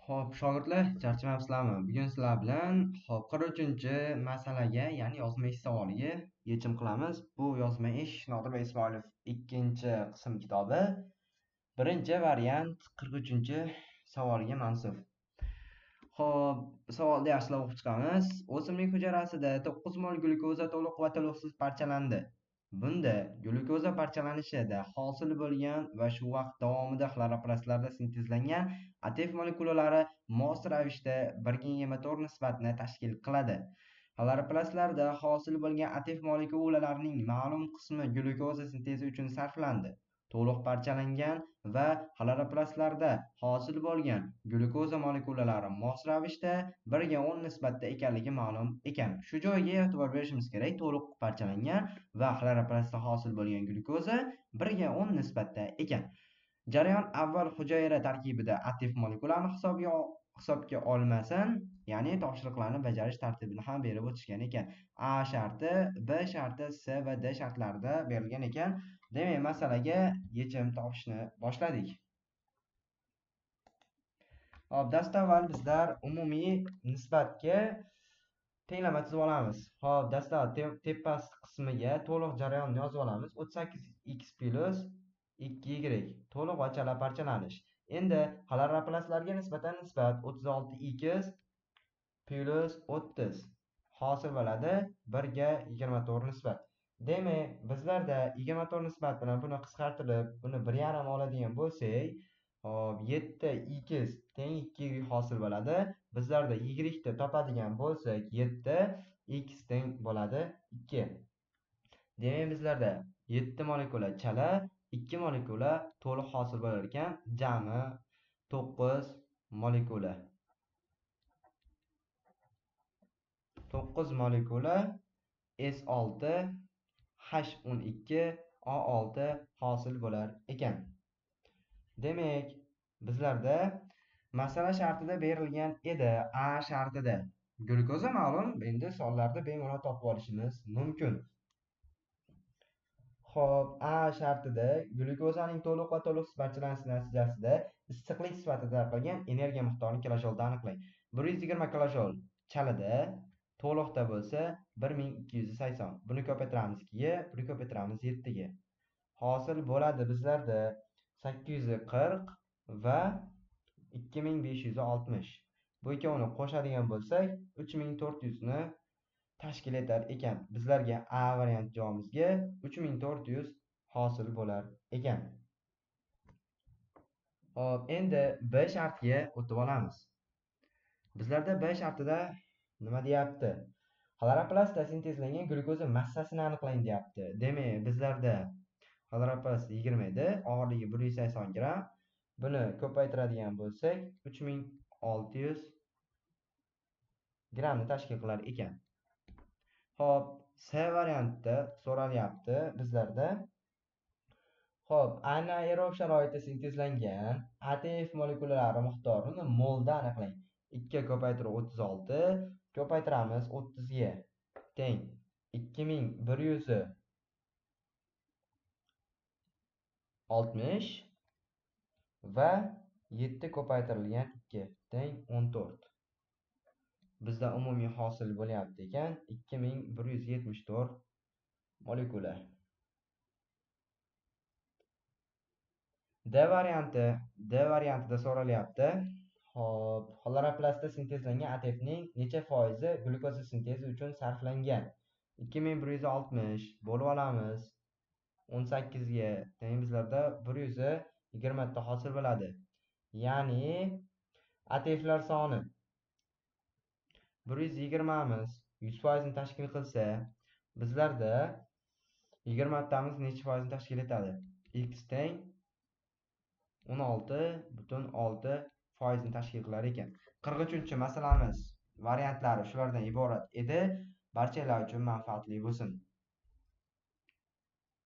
Xo'p, shogirdlar, charchamayapsizlarmi? Bugun sizlar bilan 43-masalaga, ya'ni yozma ish savoliga yechim qilamiz. Bu yozma ish Nodir Ismoilov ikkinchi qism kitobi. Birinchi variant 43-savolga mansub. Xo'p, savolni yaxshilab o'qib chiqamiz. O'simlik hujayrasida 9 mol glyukoza to'liq va to'liqsiz parchalandi. Bunda glyukoza parchalanishida hosil bo'lgan va shu vaqt davomida xloroplastlarda sintezlangan ATF molekulalari mos ravishda birga nisbatni tashkil qiladi. Xloroplastlarda hosil bo'lgan ATF molekulalarining ma'lum qismi glyukoza sintezi uchun sarflandi. To'liq parchalangan va xloroplastlarda hosil bo'lgan glyukoza molekulalari mos ravishda 1:10 nisbatda ekanligi ma'lum ekan. Shu joyga e'tibor berishimiz kerak. To'liq parchalangan va xloroplastda hosil bo'lgan glyukoza 1:10 nisbatda ekan. Jarayon avval hujayra tarkibida aktiv molekulalarni hisobga olmasin, ya'ni topshiriqlarni bajarish tartibini ham berib o'tishgan ekan. A sharti, B sharti, C va D shartlarida berilgan ekan. Demak, masalaga yechim topishni boshladik. Hop, dastavval bizlar umumiy nisbatga tenglama tuzib olamiz. Hop, dastavval tepasi qismiga to'liq jarayonni yozib olamiz. 38x plus 2y to'liq va chala parchalanish. Endi xloroplastlarga nisbatan nisbat 36x plus 30 hosil bo'ladi 1:24 nisbat. Demak, bizlarda 24 nisbat bilan buni qisqartirib, buni 1,5 oladigan bo'lsak, hop, 7x teng 2y hosil bo'ladi. Bizlarda y ni topadigan bo'lsak, 7x teng bo'ladi 2. Demak, bizlarda 7 molekula chala, 2 molekula to'liq hosil bo'lar ekan, jami 9 molekula. 9 molekula S6 H12 O6 hosil bo'lar ekan. Demak, bizlarda masala shartida berilgan edi. A shartida glyukoza ma'lum, endi sonlarda bemalol topib olishimiz mumkin. Xo'p, A shartida glyukozaning to'liq va to'liqsiz parchalanishi natijasida issiqlik sifatida tarqalgan energiya miqdorini kilojolda aniqlang. 120 kilojol chalida, to'liqda bo'lsa 1280. Buni ko'paytiramiz 2 ga, buni ko'paytiramiz 7 ga. Hosil bo'ladi bizlarda 840 va 2560. Bu ikkovini qo'shadigan bo'lsak, 3400 ni tashkil etar ekan. Bizlarga A variant javobimizga 3400 hosil bo'lar ekan. Hop, endi B shartiga o'tib olamiz. Bizlarda B shartida nima deyapti? Xloroplastda sintezlangan glyukoza massasini aniqlang deyapti. Demak, bizlarda xloroplast 20 edi, og'irligi 180 gram. Buni ko'paytiradigan bo'lsak, 3600 gramni tashkil qilar ekan. Hop, C variantda so'ralyapti bizlarda. Hop, anaerob sharoitda sintezlangan ATF molekulalari miqdorini molda aniqlang. 2 ga ko'paytirib 36, ko'paytiramiz 30 ga teng 2160 va 7 ko'paytirilgan 2 teng 14. Bizda umumiy hosil bo'lyapti ekan 2174 molekula. D variantida so'ralyapti. Hop, xloroplastda sintezlangan ATFning necha foizi glyukoza sintezi uchun sarflangan? 2160 bo'lib olamiz 18 ga teng bizlarda 120 ta hosil bo'ladi. Ya'ni ATFlar soni 120 miz 100% ni tashkil qilsa, bizlarda 20 tamiz necha foizni tashkil etadi? X teng 16,6% ni tashkil qilar ekan. 43-masalamiz variantlari shulardan iborat edi. Barchalar uchun manfaatli bo'lsin.